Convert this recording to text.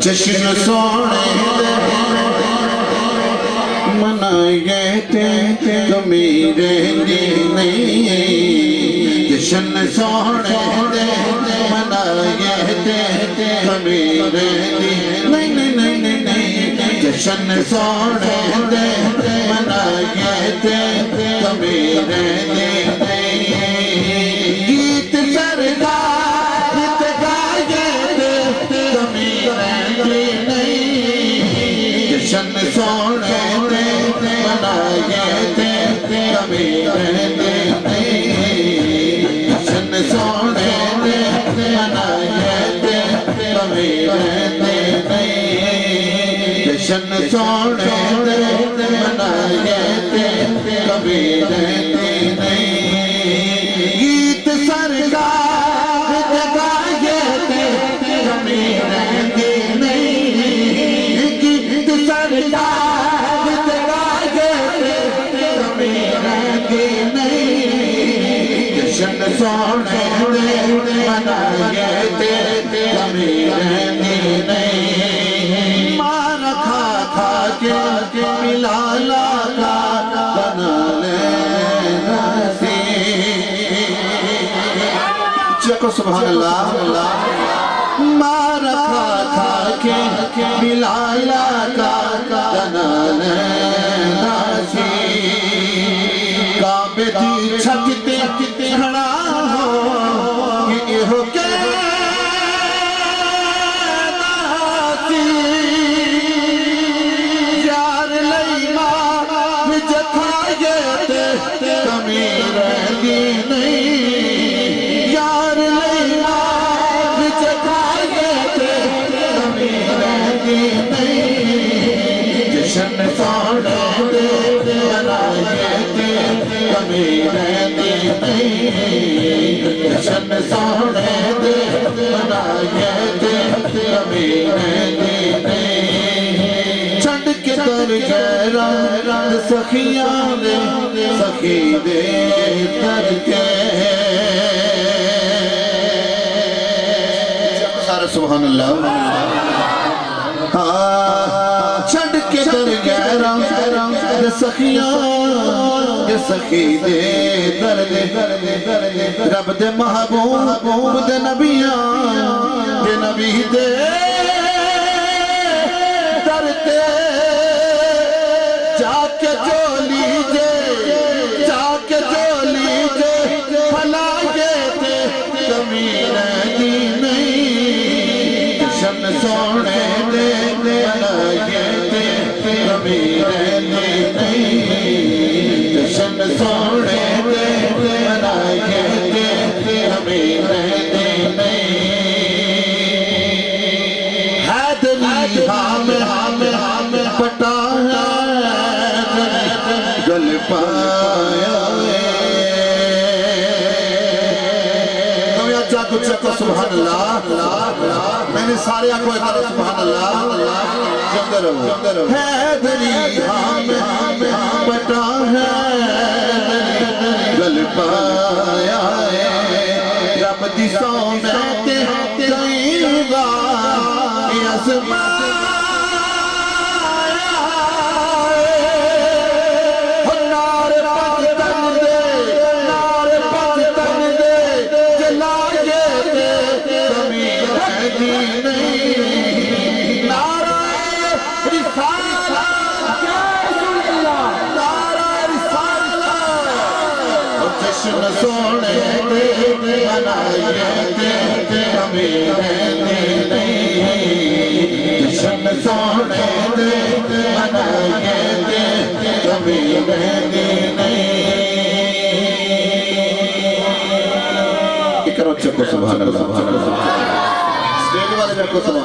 جشن سونے منائے تھے کمی رہنی نہیں جشن سونے منائے تھے کمی رہنی نہیں جشن سونے منائے تھے کمی رہنی گیت سرکار گائے تھے کمی رہنی نہیں جشن سونے منائے تھے کمی رہنی نہیں جشن سونے منائے تھے کمی رہنی نہیں جشن سونے منائے تھے کمی رہنی نہیں گیت سرکار گائے تھے کمی رہنی نہیں گیت سرکار گائے تھے کمی رہنی نہیں جشن سونے منائے تھے کمی رہنی نہیں مار کھا کے ملا لالا بنا لینا سی چکو سبحان اللہ مار کھا کے ملا لالا بنا لینا سی کعبے دی چھت تے کھڑا ہو یہ ہو کے کمی رہنی نہیں یار لیلا وچ کھائے تھے کمی رہنی نہیں جشن سونے منائے تھے کمی رہنی نہیں جشن سونے منائے تھے کمی رہنی نہیں چھڑ کے در گہرا سخیاں دے سخی دے در کے سارے سبحان اللہ چھڑ کے در گہرا سخیاں دے سخی دے در دے رب دے محبوب دے نبیاں دے نبی دے در تے جا کے چولی جے پھلائے تھے کمی رہنی نہیں جشن سونے منائے تھے کمی رہنی نہیں جشن سونے منائے تھے کمی رہنی نہیں حیدری ہمیں پٹا گل پایا چکو سبحان اللہ میں نے سارے آنکھوں اکارا سبحان اللہ جمدر ہو حیدری ہمیں پٹا ہے گل پایا ہے رب دی سو میں کئی بار یسمان جشن سونے منائے تھے کمی رہنی نہیں جشن سونے منائے تھے کمی رہنی نہیں کرو چکو سبحان اللہ سٹیج والے میں کو سبحان